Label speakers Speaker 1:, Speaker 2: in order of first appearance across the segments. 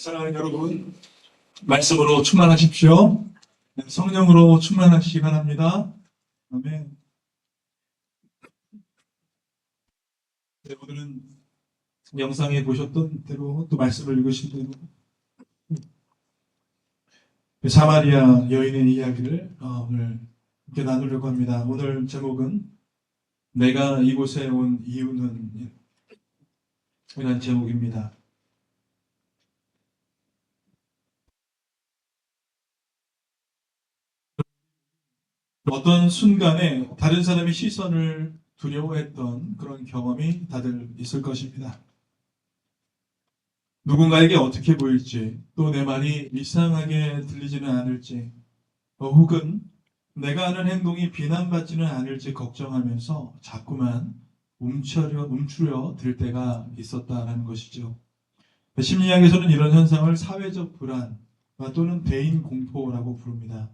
Speaker 1: 사랑하는 여러분, 말씀으로 충만하십시오. 성령으로 충만하시기 바랍니다. 아멘. 네, 오늘은 영상에 보셨던 대로 또 말씀을 읽으신 대로 사마리아 여인의 이야기를 오늘 이렇게 나누려고 합니다. 오늘 제목은 내가 이곳에 온 이유는 이라는 제목입니다. 어떤 순간에 다른 사람의 시선을 두려워했던 그런 경험이 다들 있을 것입니다. 누군가에게 어떻게 보일지, 또 내 말이 이상하게 들리지는 않을지, 혹은 내가 하는 행동이 비난받지는 않을지 걱정하면서 자꾸만 움츠려 들 때가 있었다라는 것이죠. 심리학에서는 이런 현상을 사회적 불안 또는 대인 공포라고 부릅니다.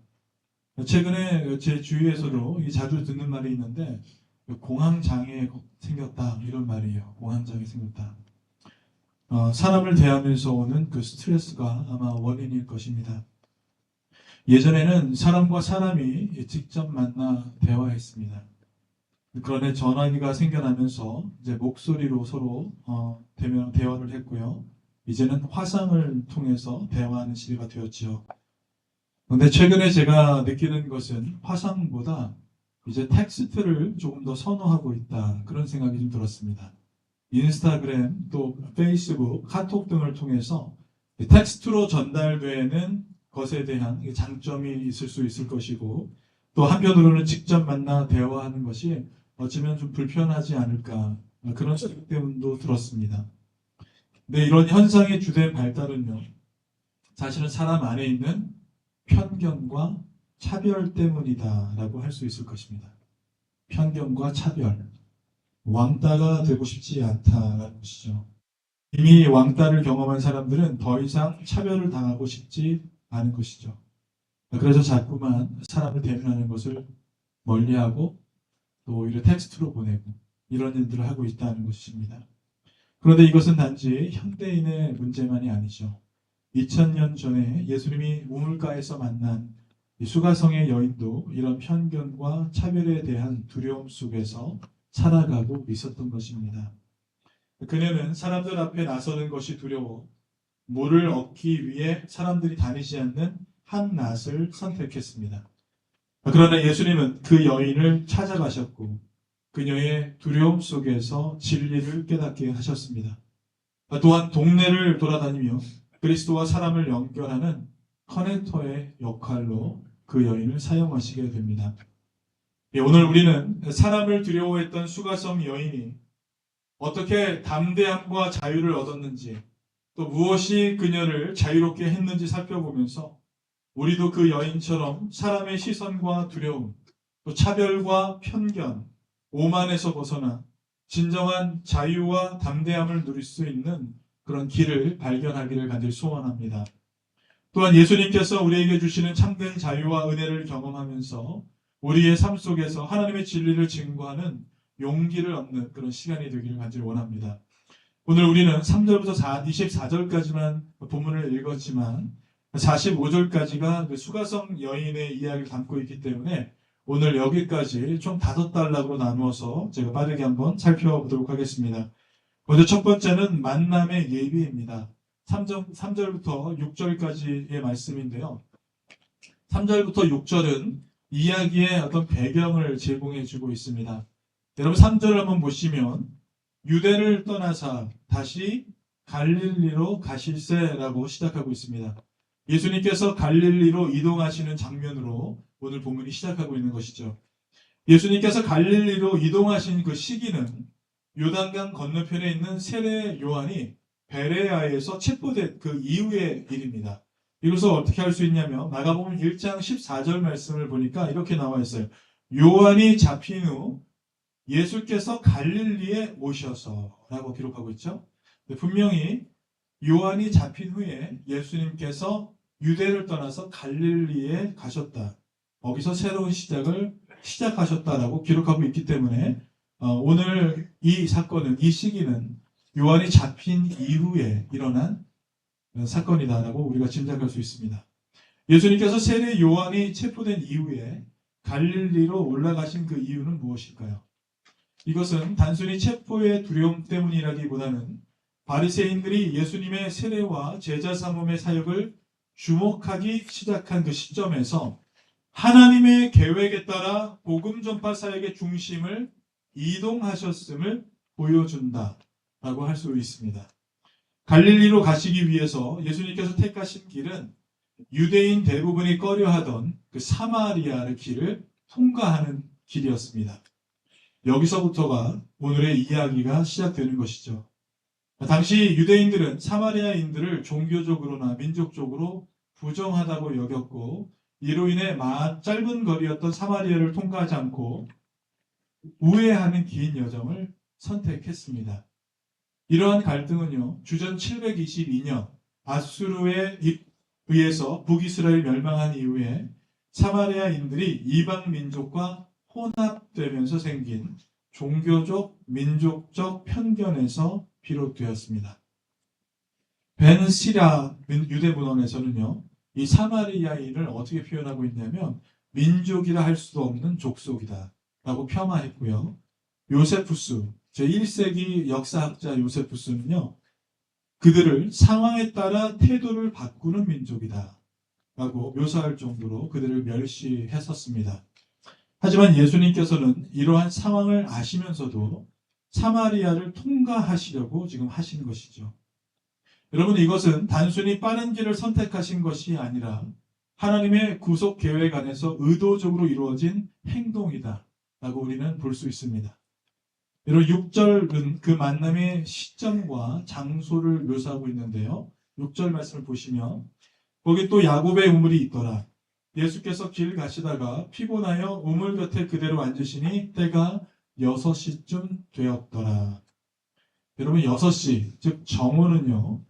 Speaker 1: 최근에 제 주위에서도 자주 듣는 말이 있는데 공황장애 생겼다 이런 말이에요. 공황장애 생겼다. 사람을 대하면서 오는 그 스트레스가 아마 원인일 것입니다. 예전에는 사람과 사람이 직접 만나 대화했습니다. 그런데 전화기가 생겨나면서 이제 목소리로 서로 대화를 했고요. 이제는 화상을 통해서 대화하는 시대가 되었죠. 그런데 최근에 제가 느끼는 것은 화상보다 이제 텍스트를 조금 더 선호하고 있다. 그런 생각이 좀 들었습니다. 인스타그램, 또 페이스북, 카톡 등을 통해서 텍스트로 전달되는 것에 대한 장점이 있을 수 있을 것이고, 또 한편으로는 직접 만나 대화하는 것이 어쩌면 좀 불편하지 않을까, 그런 생각도 들었습니다. 근데 이런 현상의 주된 발달은요, 사실은 사람 안에 있는 편견과 차별 때문이다라고 할 수 있을 것입니다. 편견과 차별. 왕따가 되고 싶지 않다라는 것이죠. 이미 왕따를 경험한 사람들은 더 이상 차별을 당하고 싶지 않은 것이죠. 그래서 자꾸만 사람을 대면하는 것을 멀리하고 또 오히려 텍스트로 보내고 이런 일들을 하고 있다는 것입니다. 그런데 이것은 단지 현대인의 문제만이 아니죠. 2000년 전에 예수님이 우물가에서 만난 이 수가성의 여인도 이런 편견과 차별에 대한 두려움 속에서 살아가고 있었던 것입니다. 그녀는 사람들 앞에 나서는 것이 두려워 물을 얻기 위해 사람들이 다니지 않는 한 낫을 선택했습니다. 그러나 예수님은 그 여인을 찾아가셨고 그녀의 두려움 속에서 진리를 깨닫게 하셨습니다. 또한 동네를 돌아다니며 그리스도와 사람을 연결하는 커넥터의 역할로 그 여인을 사용하시게 됩니다. 오늘 우리는 사람을 두려워했던 수가성 여인이 어떻게 담대함과 자유를 얻었는지, 또 무엇이 그녀를 자유롭게 했는지 살펴보면서 우리도 그 여인처럼 사람의 시선과 두려움, 또 차별과 편견, 오만에서 벗어나 진정한 자유와 담대함을 누릴 수 있는 그런 길을 발견하기를 간절히 소원합니다. 또한 예수님께서 우리에게 주시는 참된 자유와 은혜를 경험하면서 우리의 삶 속에서 하나님의 진리를 증거하는 용기를 얻는 그런 시간이 되기를 간절히 원합니다. 오늘 우리는 3절부터 24절까지만 본문을 읽었지만 45절까지가 그 수가성 여인의 이야기를 담고 있기 때문에 오늘 여기까지 총 5단락으로 나누어서 제가 빠르게 한번 살펴보도록 하겠습니다. 먼저 첫 번째는 만남의 예비입니다. 3절부터 6절까지의 말씀인데요. 3절부터 6절은 이야기의 어떤 배경을 제공해 주고 있습니다. 여러분 3절을 한번 보시면 유대를 떠나사 다시 갈릴리로 가실세라고 시작하고 있습니다. 예수님께서 갈릴리로 이동하시는 장면으로 오늘 본문이 시작하고 있는 것이죠. 예수님께서 갈릴리로 이동하신 그 시기는 요단강 건너편에 있는 세례 요한이 베레아에서 체포된 그 이후의 일입니다. 이것을 어떻게 할 수 있냐면 마가복음 1장 14절 말씀을 보니까 이렇게 나와 있어요. 요한이 잡힌 후 예수께서 갈릴리에 오셔서 라고 기록하고 있죠. 분명히 요한이 잡힌 후에 예수님께서 유대를 떠나서 갈릴리에 가셨다. 거기서 새로운 시작을 시작하셨다라고 기록하고 있기 때문에 오늘 이 사건은, 이 시기는 요한이 잡힌 이후에 일어난 사건이다라고 우리가 짐작할 수 있습니다. 예수님께서 세례 요한이 체포된 이후에 갈릴리로 올라가신 그 이유는 무엇일까요? 이것은 단순히 체포의 두려움 때문이라기보다는 바리새인들이 예수님의 세례와 제자 사모의 사역을 주목하기 시작한 그 시점에서 하나님의 계획에 따라 복음 전파 사역의 중심을 이동하셨음을 보여준다라고 할 수 있습니다. 갈릴리로 가시기 위해서 예수님께서 택하신 길은 유대인 대부분이 꺼려하던 그 사마리아의 길을 통과하는 길이었습니다. 여기서부터가 오늘의 이야기가 시작되는 것이죠. 당시 유대인들은 사마리아인들을 종교적으로나 민족적으로 부정하다고 여겼고 이로 인해 짧은 거리였던 사마리아를 통과하지 않고 우회하는 긴 여정을 선택했습니다. 이러한 갈등은요, 주전 722년 아수르에 의해서 북이스라엘이 멸망한 이후에 사마리아인들이 이방 민족과 혼합되면서 생긴 종교적, 민족적 편견에서 비롯되었습니다. 벤 시라 유대 문헌에서는요, 이 사마리아인을 어떻게 표현하고 있냐면 민족이라 할 수도 없는 족속이다 라고 폄하했고요. 요세푸스, 제1세기 역사학자 요세푸스는요, 그들을 상황에 따라 태도를 바꾸는 민족이다 라고 묘사할 정도로 그들을 멸시했었습니다. 하지만 예수님께서는 이러한 상황을 아시면서도 사마리아를 통과하시려고 지금 하시는 것이죠. 여러분, 이것은 단순히 빠른 길을 선택하신 것이 아니라 하나님의 구속 계획 안에서 의도적으로 이루어진 행동이다 라고 우리는 볼 수 있습니다. 여러분, 6절은 그 만남의 시점과 장소를 묘사하고 있는데요. 6절 말씀을 보시면 거기 또 야곱의 우물이 있더라. 예수께서 길 가시다가 피곤하여 우물 곁에 그대로 앉으시니 때가 6시쯤 되었더라. 여러분, 6시, 즉 정오는요,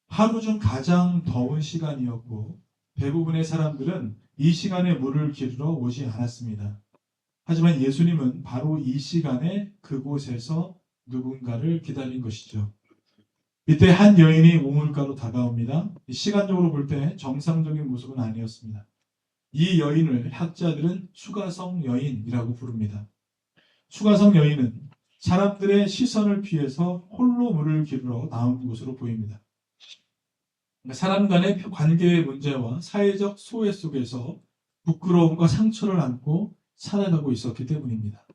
Speaker 1: 하루 중 가장 더운 시간이었고 대부분의 사람들은 이 시간에 물을 기르러 오지 않았습니다. 하지만 예수님은 바로 이 시간에 그곳에서 누군가를 기다린 것이죠. 이때 한 여인이 우물가로 다가옵니다. 시간적으로 볼 때 정상적인 모습은 아니었습니다. 이 여인을 학자들은 수가성 여인이라고 부릅니다. 수가성 여인은 사람들의 시선을 피해서 홀로 물을 기르러 나온 것으로 보입니다. 사람 간의 관계의 문제와 사회적 소외 속에서 부끄러움과 상처를 안고 살아가고 있었기 때문입니다.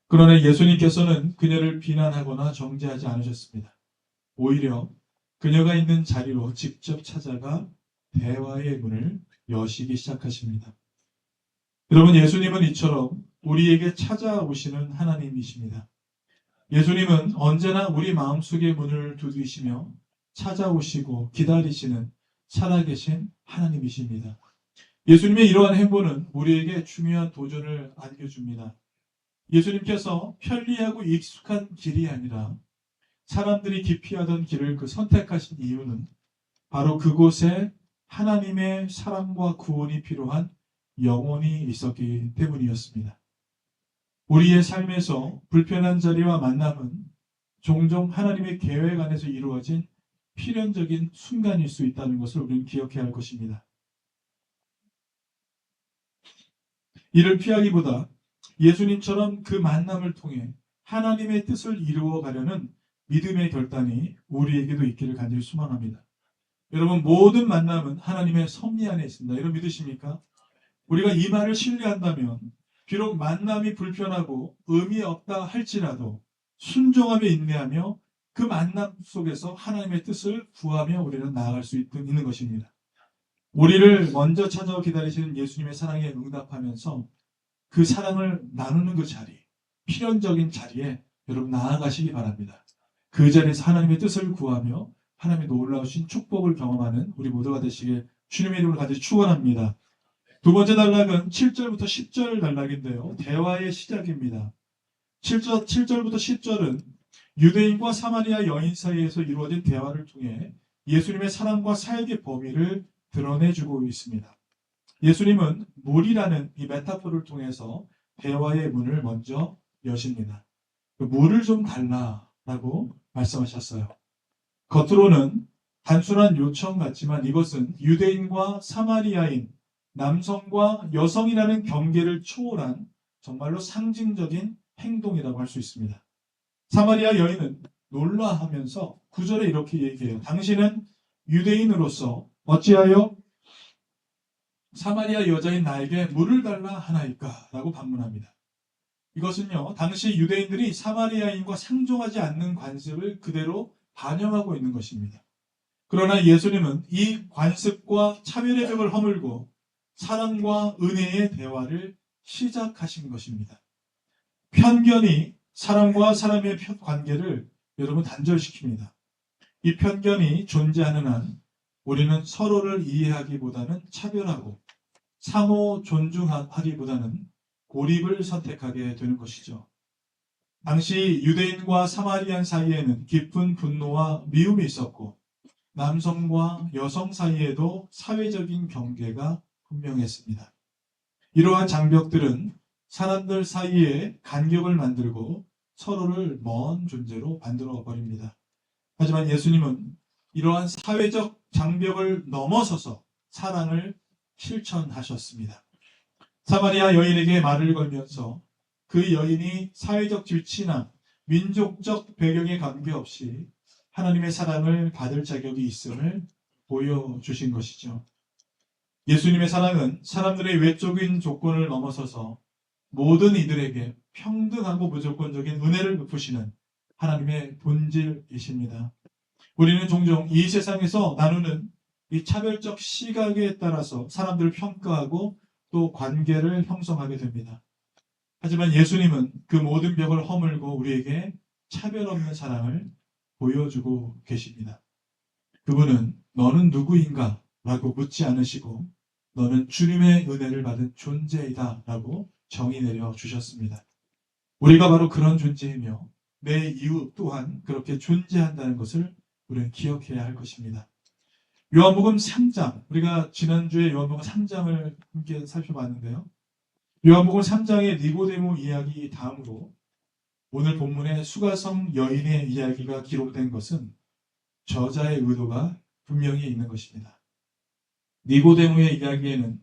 Speaker 1: 그러나 예수님께서는 그녀를 비난하거나 정죄하지 않으셨습니다. 오히려 그녀가 있는 자리로 직접 찾아가 대화의 문을 여시기 시작하십니다. 여러분, 예수님은 이처럼 우리에게 찾아오시는 하나님이십니다. 예수님은 언제나 우리 마음속의 문을 두드리시며 찾아오시고 기다리시는 살아계신 하나님이십니다. 예수님의 이러한 행보는 우리에게 중요한 도전을 안겨줍니다. 예수님께서 편리하고 익숙한 길이 아니라 사람들이 기피하던 길을 선택하신 이유는 바로 그곳에 하나님의 사랑과 구원이 필요한 영혼이 있었기 때문이었습니다. 우리의 삶에서 불편한 자리와 만남은 종종 하나님의 계획 안에서 이루어진 필연적인 순간일 수 있다는 것을 우리는 기억해야 할 것입니다. 이를 피하기보다 예수님처럼 그 만남을 통해 하나님의 뜻을 이루어가려는 믿음의 결단이 우리에게도 있기를 간절히 소망합니다. 여러분, 모든 만남은 하나님의 섭리 안에 있습니다. 여러분 믿으십니까? 우리가 이 말을 신뢰한다면 비록 만남이 불편하고 의미 없다 할지라도 순종하며 인내하며 그 만남 속에서 하나님의 뜻을 구하며 우리는 나아갈 수 있는 것입니다. 우리를 먼저 찾아와 기다리시는 예수님의 사랑에 응답하면서 그 사랑을 나누는 그 자리, 필연적인 자리에 여러분 나아가시기 바랍니다. 그 자리에서 하나님의 뜻을 구하며 하나님의 놀라우신 축복을 경험하는 우리 모두가 되시길 주님의 이름으로 간절히 축원합니다. 두 번째 단락은 7절부터 10절 단락인데요. 대화의 시작입니다. 7절부터 10절은 유대인과 사마리아 여인 사이에서 이루어진 대화를 통해 예수님의 사랑과 사역의 범위를 드러내주고 있습니다. 예수님은 물이라는 이 메타포를 통해서 대화의 문을 먼저 여십니다. 물을 좀 달라라고 말씀하셨어요. 겉으로는 단순한 요청 같지만 이것은 유대인과 사마리아인, 남성과 여성이라는 경계를 초월한 정말로 상징적인 행동이라고 할 수 있습니다. 사마리아 여인은 놀라하면서 9절에 이렇게 얘기해요. 당신은 유대인으로서 어찌하여 사마리아 여자인 나에게 물을 달라 하나이까? 라고 반문합니다. 이것은요, 당시 유대인들이 사마리아인과 상종하지 않는 관습을 그대로 반영하고 있는 것입니다. 그러나 예수님은 이 관습과 차별의 벽을 허물고 사랑과 은혜의 대화를 시작하신 것입니다. 편견이 사람과 사람의 관계를 여러분 단절시킵니다. 이 편견이 존재하는 한 우리는 서로를 이해하기보다는 차별하고 상호 존중하기보다는 고립을 선택하게 되는 것이죠. 당시 유대인과 사마리안 사이에는 깊은 분노와 미움이 있었고 남성과 여성 사이에도 사회적인 경계가 분명했습니다. 이러한 장벽들은 사람들 사이에 간격을 만들고 서로를 먼 존재로 만들어 버립니다. 하지만 예수님은 이러한 사회적 장벽을 넘어서서 사랑을 실천하셨습니다. 사마리아 여인에게 말을 걸면서 그 여인이 사회적 위치나 민족적 배경에 관계없이 하나님의 사랑을 받을 자격이 있음을 보여주신 것이죠. 예수님의 사랑은 사람들의 외적인 조건을 넘어서서 모든 이들에게 평등하고 무조건적인 은혜를 베푸시는 하나님의 본질이십니다. 우리는 종종 이 세상에서 나누는 이 차별적 시각에 따라서 사람들을 평가하고 또 관계를 형성하게 됩니다. 하지만 예수님은 그 모든 벽을 허물고 우리에게 차별 없는 사랑을 보여주고 계십니다. 그분은 너는 누구인가? 라고 묻지 않으시고 너는 주님의 은혜를 받은 존재이다 라고 정의 내려 주셨습니다. 우리가 바로 그런 존재이며 내 이웃 또한 그렇게 존재한다는 것을 우리는 기억해야 할 것입니다. 요한복음 3장, 우리가 지난주에 요한복음 3장을 함께 살펴봤는데요. 요한복음 3장의 니고데모 이야기 다음으로 오늘 본문의 수가성 여인의 이야기가 기록된 것은 저자의 의도가 분명히 있는 것입니다. 니고데모의 이야기에는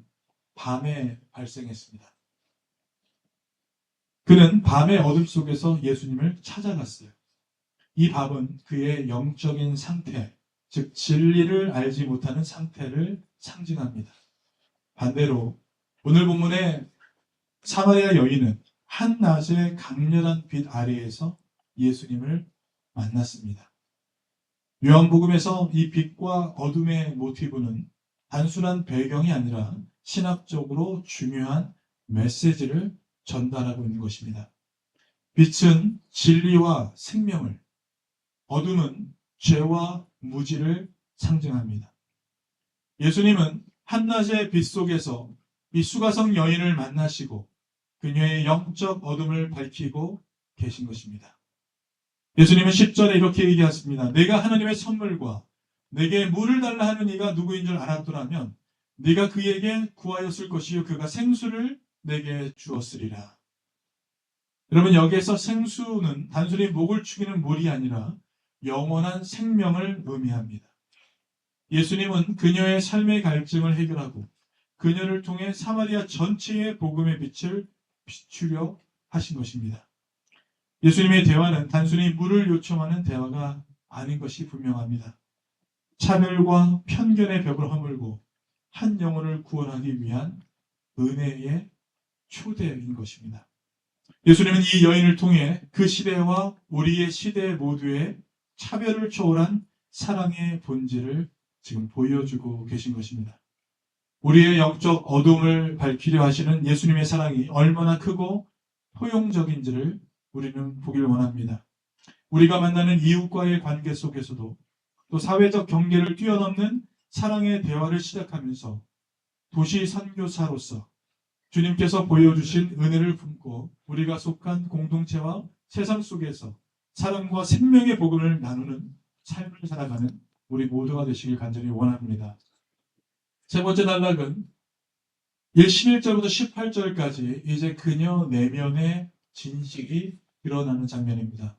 Speaker 1: 밤에 발생했습니다. 그는 밤의 어둠 속에서 예수님을 찾아갔어요. 이 밤은 그의 영적인 상태, 즉 진리를 알지 못하는 상태를 상징합니다. 반대로 오늘 본문의 사마리아 여인은 한낮의 강렬한 빛 아래에서 예수님을 만났습니다. 요한복음에서 이 빛과 어둠의 모티브는 단순한 배경이 아니라 신학적으로 중요한 메시지를 전달하고 있는 것입니다. 빛은 진리와 생명을, 어둠은 죄와 무지를 상징합니다. 예수님은 한낮의 빛 속에서 이 수가성 여인을 만나시고 그녀의 영적 어둠을 밝히고 계신 것입니다. 예수님은 10절에 이렇게 얘기하십니다. 내가 하나님의 선물과 내게 물을 달라 하는 이가 누구인 줄 알았더라면 네가 그에게 구하였을 것이요 그가 생수를 내게 주었으리라. 여러분 여기에서 생수는 단순히 목을 축이는 물이 아니라 영원한 생명을 의미합니다. 예수님은 그녀의 삶의 갈증을 해결하고 그녀를 통해 사마리아 전체의 복음의 빛을 비추려 하신 것입니다. 예수님의 대화는 단순히 물을 요청하는 대화가 아닌 것이 분명합니다. 차별과 편견의 벽을 허물고 한 영혼을 구원하기 위한 은혜의 초대인 것입니다. 예수님은 이 여인을 통해 그 시대와 우리의 시대 모두의 차별을 초월한 사랑의 본질을 지금 보여주고 계신 것입니다. 우리의 영적 어둠을 밝히려 하시는 예수님의 사랑이 얼마나 크고 포용적인지를 우리는 보길 원합니다. 우리가 만나는 이웃과의 관계 속에서도 또 사회적 경계를 뛰어넘는 사랑의 대화를 시작하면서 도시 선교사로서 주님께서 보여주신 은혜를 품고 우리가 속한 공동체와 세상 속에서 사랑과 생명의 복음을 나누는 삶을 살아가는 우리 모두가 되시길 간절히 원합니다. 세 번째 단락은 11절부터 18절까지 이제 그녀 내면의 진실이 드러나는 장면입니다.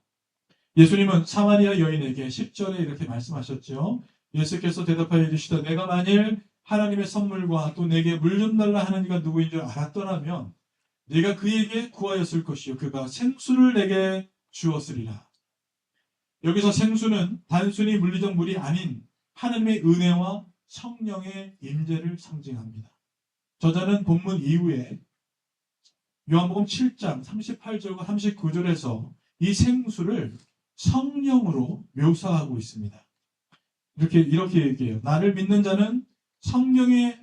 Speaker 1: 예수님은 사마리아 여인에게 10절에 이렇게 말씀하셨죠. 예수께서 대답하여 이르시되 내가 만일 하나님의 선물과 또 내게 물 좀 달라 하는 이가 누구인 줄 알았더라면 네가 그에게 구하였을 것이요 그가 생수를 내게 주었으리라. 여기서 생수는 단순히 물리적 물이 아닌 하나님의 은혜와 성령의 임재를 상징합니다. 저자는 본문 이후에 요한복음 7장 38절과 39절에서 이 생수를 성령으로 묘사하고 있습니다. 이렇게 얘기해요. 나를 믿는 자는 성령의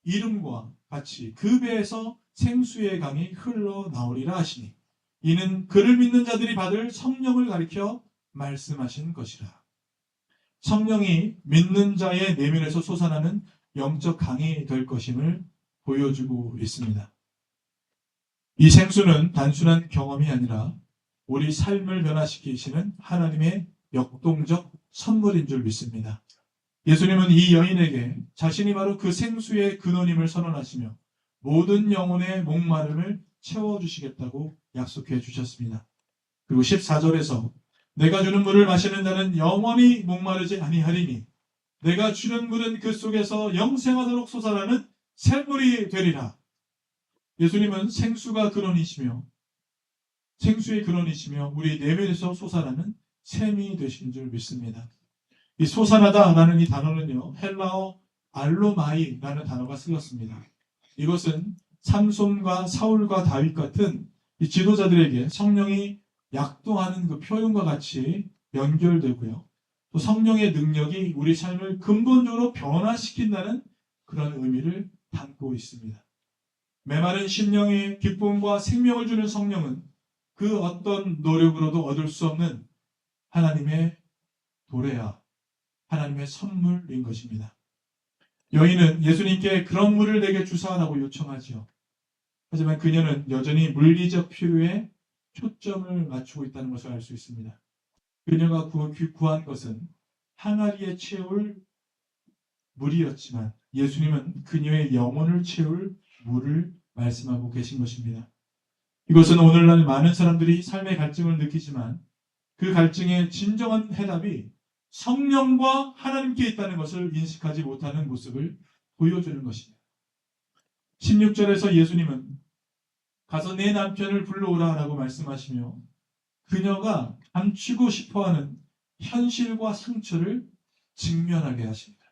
Speaker 1: 이름과 같이 그 배에서 생수의 강이 흘러나오리라 하시니 이는 그를 믿는 자들이 받을 성령을 가리켜 말씀하신 것이라. 성령이 믿는 자의 내면에서 솟아나는 영적 강이 될 것임을 보여주고 있습니다. 이 생수는 단순한 경험이 아니라 우리 삶을 변화시키시는 하나님의 역동적 선물인 줄 믿습니다. 예수님은 이 여인에게 자신이 바로 그 생수의 근원임을 선언하시며 모든 영혼의 목마름을 채워주시겠다고 약속해 주셨습니다. 그리고 14절에서 내가 주는 물을 마시는 자는 영원히 목마르지 아니하리니 내가 주는 물은 그 속에서 영생하도록 솟아나는 샘물이 되리라. 예수님은 생수의 근원이시며 우리 내면에서 솟아나는 샘이 되신 줄 믿습니다. 이 솟아나다라는 이 단어는요, 헬라어 알로마이라는 단어가 쓰였습니다. 이것은 삼손과 사울과 다윗 같은 이 지도자들에게 성령이 약동하는 그 표현과 같이 연결되고요. 또 성령의 능력이 우리 삶을 근본적으로 변화시킨다는 그런 의미를 담고 있습니다. 메마른 심령에 기쁨과 생명을 주는 성령은 그 어떤 노력으로도 얻을 수 없는 하나님의 도래야, 하나님의 선물인 것입니다. 여인은 예수님께 그런 물을 내게 주사라고 요청하지요. 하지만 그녀는 여전히 물리적 필요에 초점을 맞추고 있다는 것을 알 수 있습니다. 그녀가 구한 것은 항아리에 채울 물이었지만 예수님은 그녀의 영혼을 채울 물을 말씀하고 계신 것입니다. 이것은 오늘날 많은 사람들이 삶의 갈증을 느끼지만 그 갈증의 진정한 해답이 성령과 하나님께 있다는 것을 인식하지 못하는 모습을 보여주는 것입니다. 16절에서 예수님은 가서 내 남편을 불러오라 라고 말씀하시며 그녀가 감추고 싶어하는 현실과 상처를 직면하게 하십니다.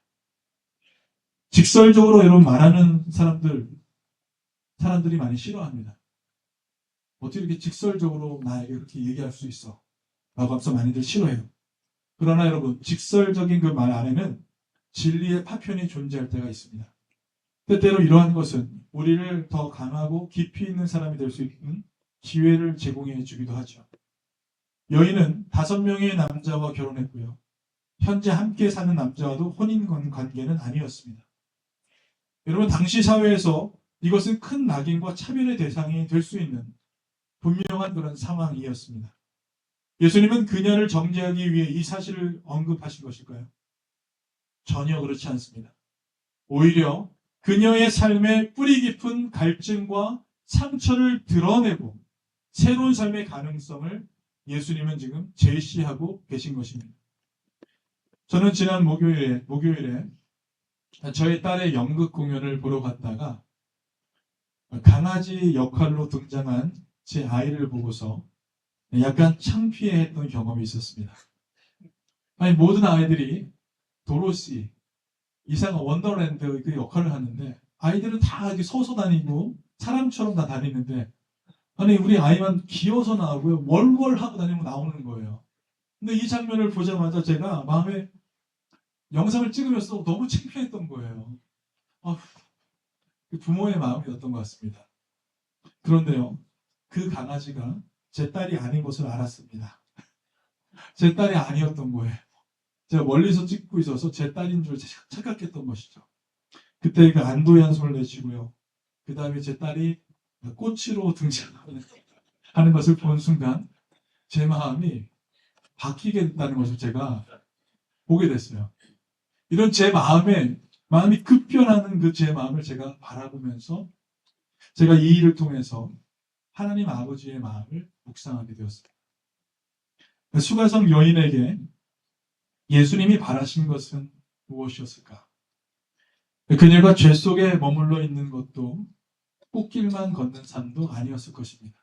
Speaker 1: 직설적으로 여러분 말하는 사람들이 많이 싫어합니다. 어떻게 이렇게 직설적으로 나에게 그렇게 얘기할 수 있어? 라고 하면서 많이들 싫어해요. 그러나 여러분, 직설적인 그 말 안에는 진리의 파편이 존재할 때가 있습니다. 때때로 이러한 것은 우리를 더 강하고 깊이 있는 사람이 될 수 있는 기회를 제공해 주기도 하죠. 여인은 5명의 남자와 결혼했고요. 현재 함께 사는 남자와도 혼인 관계는 아니었습니다. 여러분, 당시 사회에서 이것은 큰 낙인과 차별의 대상이 될 수 있는 분명한 그런 상황이었습니다. 예수님은 그녀를 정죄하기 위해 이 사실을 언급하신 것일까요? 전혀 그렇지 않습니다. 오히려 그녀의 삶에 뿌리 깊은 갈증과 상처를 드러내고 새로운 삶의 가능성을 예수님은 지금 제시하고 계신 것입니다. 저는 지난 목요일에 저희 딸의 연극 공연을 보러 갔다가 강아지 역할로 등장한 제 아이를 보고서 약간 창피해했던 경험이 있었습니다. 아니, 모든 아이들이 도로시, 이상한 원더랜드 그 역할을 하는데 아이들은 다 이렇게 서서 다니고 사람처럼 다 다니는데 아니 우리 아이만 기어서 나오고요. 월월 하고 다니면 나오는 거예요. 근데 이 장면을 보자마자 제가 마음에 영상을 찍으면서 너무 창피했던 거예요. 부모의 마음이었던 것 같습니다. 그런데요. 그 강아지가 제 딸이 아닌 것을 알았습니다. 제 딸이 아니었던 거예요. 제가 멀리서 찍고 있어서 제 딸인 줄 착각했던 것이죠. 그때 그 안도의 한숨을 내쉬고요. 그 다음에 제 딸이 꽃으로 등장하는 것을 본 순간 제 마음이 바뀌게 됐다는 것을 제가 보게 됐어요. 이런 제 마음이 급변하는 그 제 마음을 제가 바라보면서 제가 이 일을 통해서 하나님 아버지의 마음을 묵상하게 되었습니다. 수가성 여인에게 예수님이 바라신 것은 무엇이었을까? 그녀가 죄 속에 머물러 있는 것도 꽃길만 걷는 삶도 아니었을 것입니다.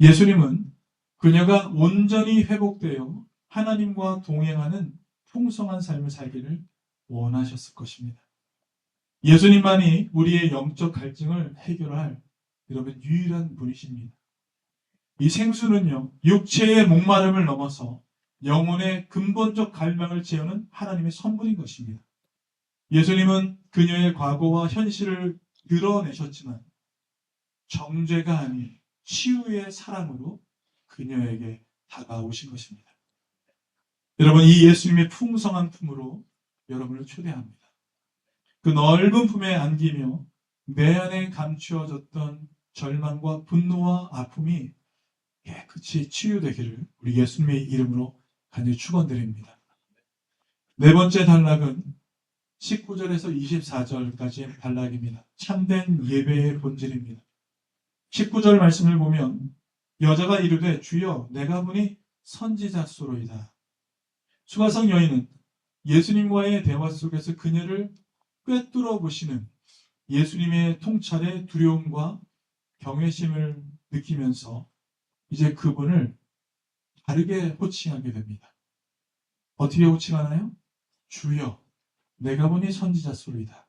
Speaker 1: 예수님은 그녀가 온전히 회복되어 하나님과 동행하는 풍성한 삶을 살기를 원하셨을 것입니다. 예수님만이 우리의 영적 갈증을 해결할 여러분 유일한 분이십니다. 이 생수는요, 육체의 목마름을 넘어서 영혼의 근본적 갈망을 채우는 하나님의 선물인 것입니다. 예수님은 그녀의 과거와 현실을 드러내셨지만 정죄가 아닌 치유의 사랑으로 그녀에게 다가오신 것입니다. 여러분, 이 예수님의 풍성한 품으로 여러분을 초대합니다. 그 넓은 품에 안기며 내 안에 감추어졌던 절망과 분노와 아픔이 깨끗이 치유되기를 우리 예수님의 이름으로 간절히 축원드립니다. 네 번째 단락은 19절에서 24절까지의 단락입니다. 참된 예배의 본질입니다. 19절 말씀을 보면 여자가 이르되 주여 내가 보니 선지자소로이다. 수가성 여인은 예수님과의 대화 속에서 그녀를 꿰뚫어 보시는 예수님의 통찰의 두려움과 경외심을 느끼면서 이제 그분을 다르게 호칭하게 됩니다. 어떻게 호칭하나요? 주여, 내가 보니 선지자소로이다.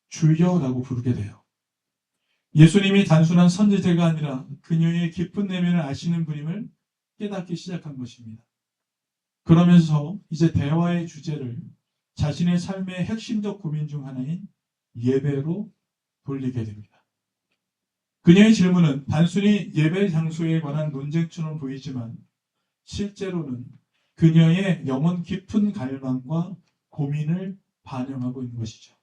Speaker 1: 주여라고 부르게 돼요. 예수님이 단순한 선지자가 아니라 그녀의 깊은 내면을 아시는 분임을 깨닫기 시작한 것입니다. 그러면서 이제 대화의 주제를 자신의 삶의 핵심적 고민 중 하나인 예배로 돌리게 됩니다. 그녀의 질문은 단순히 예배 장소에 관한 논쟁처럼 보이지만 실제로는 그녀의 영혼 깊은 갈망과 고민을 반영하고 있는 것이죠.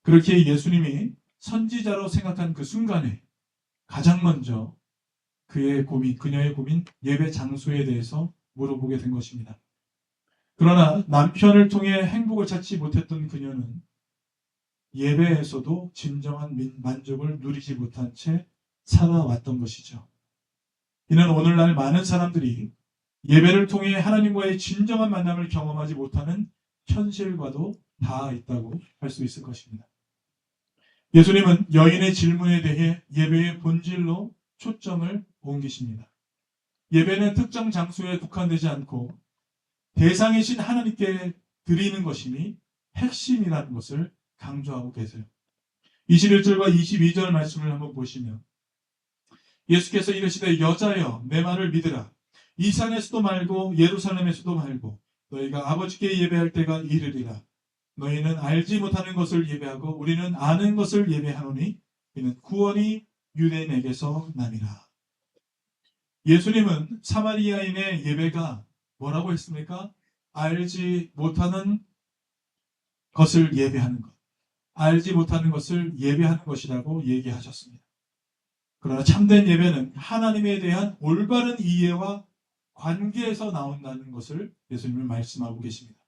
Speaker 1: 그렇게 예수님이 선지자로 생각한 그 순간에 가장 먼저 그녀의 고민, 예배 장소에 대해서 물어보게 된 것입니다. 그러나 남편을 통해 행복을 찾지 못했던 그녀는 예배에서도 진정한 만족을 누리지 못한 채 살아왔던 것이죠. 이는 오늘날 많은 사람들이 예배를 통해 하나님과의 진정한 만남을 경험하지 못하는 현실과도 닿아 있다고 할 수 있을 것입니다. 예수님은 여인의 질문에 대해 예배의 본질로 초점을 옮기십니다. 예배는 특정 장소에 국한되지 않고 대상이신 하나님께 드리는 것이니 핵심이라는 것을 강조하고 계세요. 21절과 22절 말씀을 한번 보시면 예수께서 이르시되 여자여 내 말을 믿으라. 이 산에서도 말고 예루살렘에서도 말고 너희가 아버지께 예배할 때가 이르리라. 너희는 알지 못하는 것을 예배하고 우리는 아는 것을 예배하노니 이는 구원이 유대인에게서 남이라. 예수님은 사마리아인의 예배가 뭐라고 했습니까? 알지 못하는 것을 예배하는 것. 알지 못하는 것을 예배하는 것이라고 얘기하셨습니다. 그러나 참된 예배는 하나님에 대한 올바른 이해와 관계에서 나온다는 것을 예수님은 말씀하고 계십니다.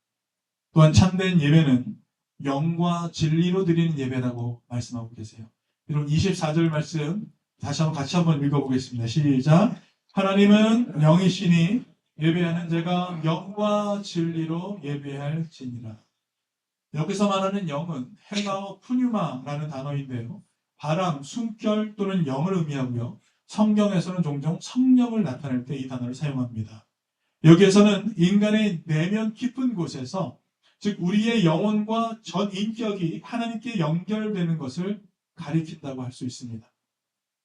Speaker 1: 또한 참된 예배는 영과 진리로 드리는 예배라고 말씀하고 계세요. 여러분 24절 말씀 다시 한번 같이 한번 읽어보겠습니다. 시작. 하나님은 영이시니 예배하는 자가 영과 진리로 예배할지니라. 여기서 말하는 영은 헬라어 푸뉴마라는 단어인데요. 바람, 숨결 또는 영을 의미하고요. 성경에서는 종종 성령을 나타낼 때 이 단어를 사용합니다. 여기에서는 인간의 내면 깊은 곳에서 즉 우리의 영혼과 전 인격이 하나님께 연결되는 것을 가리킨다고 할 수 있습니다.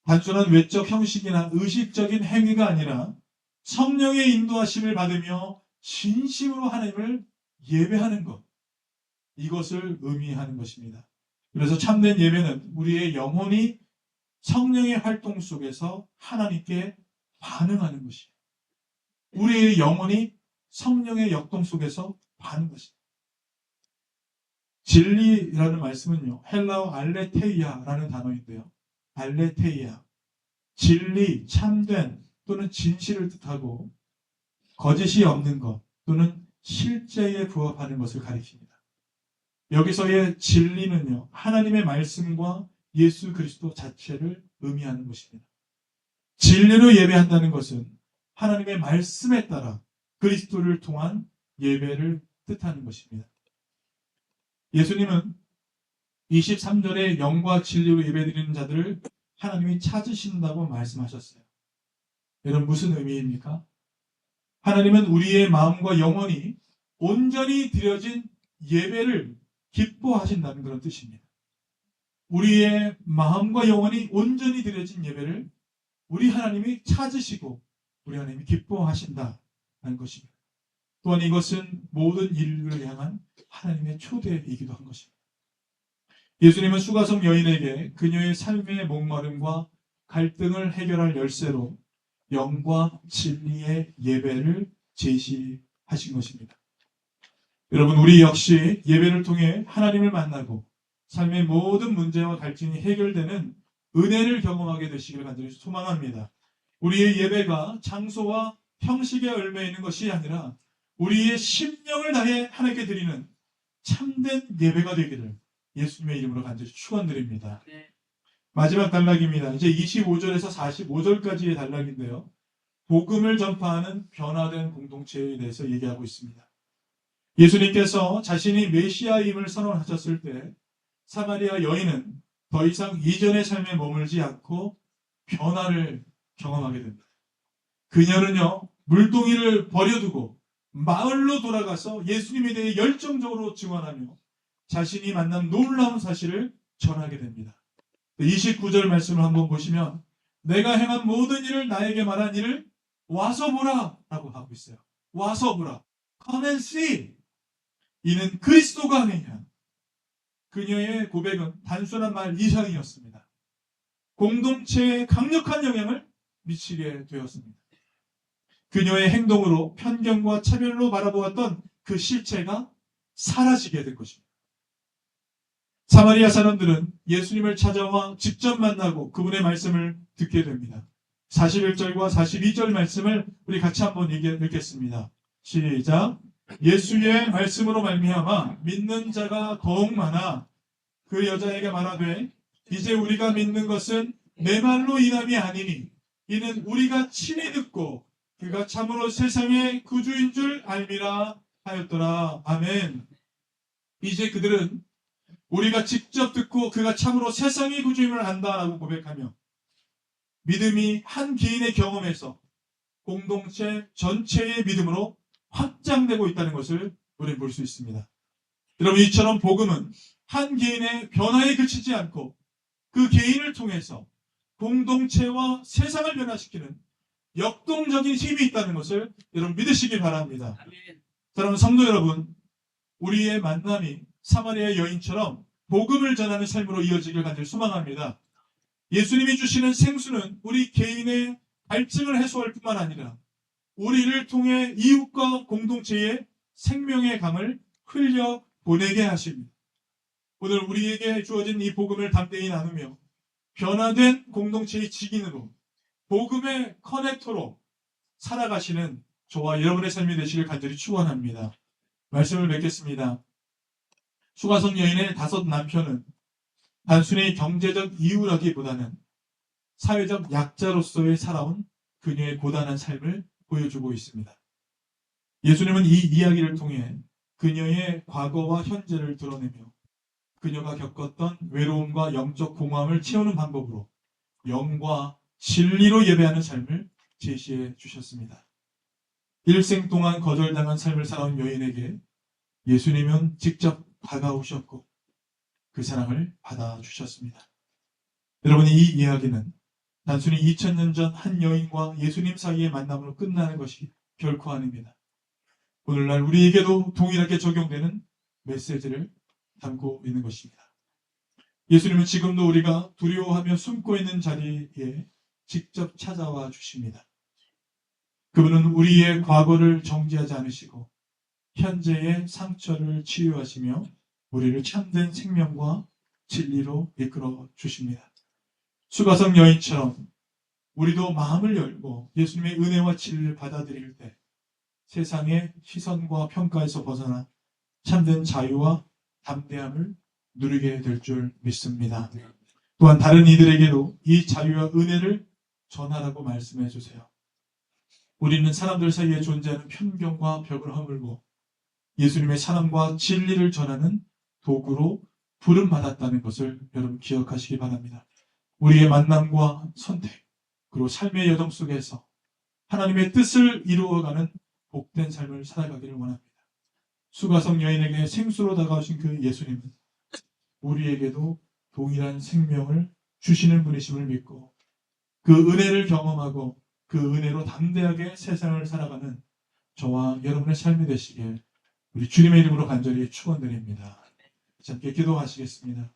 Speaker 1: 단순한 외적 형식이나 의식적인 행위가 아니라 성령의 인도하심을 받으며 진심으로 하나님을 예배하는 것, 이것을 의미하는 것입니다. 그래서 참된 예배는 우리의 영혼이 성령의 활동 속에서 하나님께 반응하는 것이에요. 우리의 영혼이 성령의 역동 속에서 반응하는 것입니다. 진리라는 말씀은요, 헬라어 알레테이아라는 단어인데요. 알레테이아, 진리, 참된 또는 진실을 뜻하고 거짓이 없는 것 또는 실제에 부합하는 것을 가리킵니다. 여기서의 진리는요, 하나님의 말씀과 예수 그리스도 자체를 의미하는 것입니다. 진리로 예배한다는 것은 하나님의 말씀에 따라 그리스도를 통한 예배를 뜻하는 것입니다. 예수님은 23절에 영과 진리로 예배드리는 자들을 하나님이 찾으신다고 말씀하셨어요. 여러분 무슨 의미입니까? 하나님은 우리의 마음과 영혼이 온전히 드려진 예배를 기뻐하신다는 그런 뜻입니다. 우리의 마음과 영혼이 온전히 드려진 예배를 우리 하나님이 찾으시고 우리 하나님이 기뻐하신다는 것입니다. 또한 이것은 모든 인류를 향한 하나님의 초대이기도 한 것입니다. 예수님은 수가성 여인에게 그녀의 삶의 목마름과 갈등을 해결할 열쇠로 영과 진리의 예배를 제시하신 것입니다. 여러분 우리 역시 예배를 통해 하나님을 만나고 삶의 모든 문제와 갈증이 해결되는 은혜를 경험하게 되시기를 간절히 소망합니다. 우리의 예배가 장소와 형식에 얽매 있는 것이 아니라 우리의 심령을 다해 하나님께 드리는 참된 예배가 되기를 예수님의 이름으로 간절히 축원드립니다. 마지막 단락입니다. 이제 25절에서 45절까지의 단락인데요. 복음을 전파하는 변화된 공동체에 대해서 얘기하고 있습니다. 예수님께서 자신이 메시아임을 선언하셨을 때 사마리아 여인은 더 이상 이전의 삶에 머물지 않고 변화를 경험하게 됩니다. 그녀는요, 물동이를 버려두고 마을로 돌아가서 예수님에 대해 열정적으로 증언하며 자신이 만난 놀라운 사실을 전하게 됩니다. 29절 말씀을 한번 보시면 내가 행한 모든 일을 나에게 말한 일을 와서 보라 라고 하고 있어요. 와서 보라. Come and see. 이는 그리스도가 아니냐. 그녀의 고백은 단순한 말 이상이었습니다. 공동체에 강력한 영향을 미치게 되었습니다. 그녀의 행동으로 편견과 차별로 바라보았던 그 실체가 사라지게 된 것입니다. 사마리아 사람들은 예수님을 찾아와 직접 만나고 그분의 말씀을 듣게 됩니다. 41절과 42절 말씀을 우리 같이 한번 읽겠습니다. 시작. 예수의 말씀으로 말미암아 믿는 자가 더욱 많아 그 여자에게 말하되 이제 우리가 믿는 것은 내 말로 인함이 아니니 이는 우리가 친히 듣고 그가 참으로 세상의 구주인 줄 알미라 하였더라. 아멘. 이제 그들은 우리가 직접 듣고 그가 참으로 세상의 구주임을 안다라고 고백하며 믿음이 한 개인의 경험에서 공동체 전체의 믿음으로 확장되고 있다는 것을 우리는 볼 수 있습니다. 여러분 이처럼 복음은 한 개인의 변화에 그치지 않고 그 개인을 통해서 공동체와 세상을 변화시키는 역동적인 힘이 있다는 것을 여러분 믿으시기 바랍니다. 사랑하는 성도 여러분, 우리의 만남이 사마리아 여인처럼 복음을 전하는 삶으로 이어지길 간절히 소망합니다. 예수님이 주시는 생수는 우리 개인의 갈증을 해소할 뿐만 아니라 우리를 통해 이웃과 공동체의 생명의 강을 흘려 보내게 하십니다. 오늘 우리에게 주어진 이 복음을 담대히 나누며 변화된 공동체의 직인으로 복음의 커넥터로 살아가시는 저와 여러분의 삶이 되시길 간절히 축원합니다. 말씀을 맺겠습니다. 수가성 여인의 5 남편은 단순히 경제적 이유라기보다는 사회적 약자로서의 살아온 그녀의 고단한 삶을 보여주고 있습니다. 예수님은 이 이야기를 통해 그녀의 과거와 현재를 드러내며 그녀가 겪었던 외로움과 영적 공허함을 채우는 방법으로 영과 진리로 예배하는 삶을 제시해 주셨습니다. 일생 동안 거절당한 삶을 살아온 여인에게 예수님은 직접 다가오셨고 그 사랑을 받아주셨습니다. 여러분 이 이야기는 단순히 2000년 전 한 여인과 예수님 사이의 만남으로 끝나는 것이 결코 아닙니다. 오늘날 우리에게도 동일하게 적용되는 메시지를 담고 있는 것입니다. 예수님은 지금도 우리가 두려워하며 숨고 있는 자리에 직접 찾아와 주십니다. 그분은 우리의 과거를 정지하지 않으시고 현재의 상처를 치유하시며 우리를 참된 생명과 진리로 이끌어 주십니다. 수가성 여인처럼 우리도 마음을 열고 예수님의 은혜와 진리를 받아들일 때 세상의 시선과 평가에서 벗어나 참된 자유와 담대함을 누리게 될 줄 믿습니다. 또한 다른 이들에게도 이 자유와 은혜를 전하라고 말씀해 주세요. 우리는 사람들 사이에 존재하는 편견과 벽을 허물고 예수님의 사랑과 진리를 전하는 도구로 부름받았다는 것을 여러분 기억하시기 바랍니다. 우리의 만남과 선택, 그리고 삶의 여정 속에서 하나님의 뜻을 이루어가는 복된 삶을 살아가기를 원합니다. 수가성 여인에게 생수로 다가오신 그 예수님은 우리에게도 동일한 생명을 주시는 분이심을 믿고 그 은혜를 경험하고 그 은혜로 담대하게 세상을 살아가는 저와 여러분의 삶이 되시길 우리 주님의 이름으로 간절히 축원드립니다. 함께 기도하시겠습니다.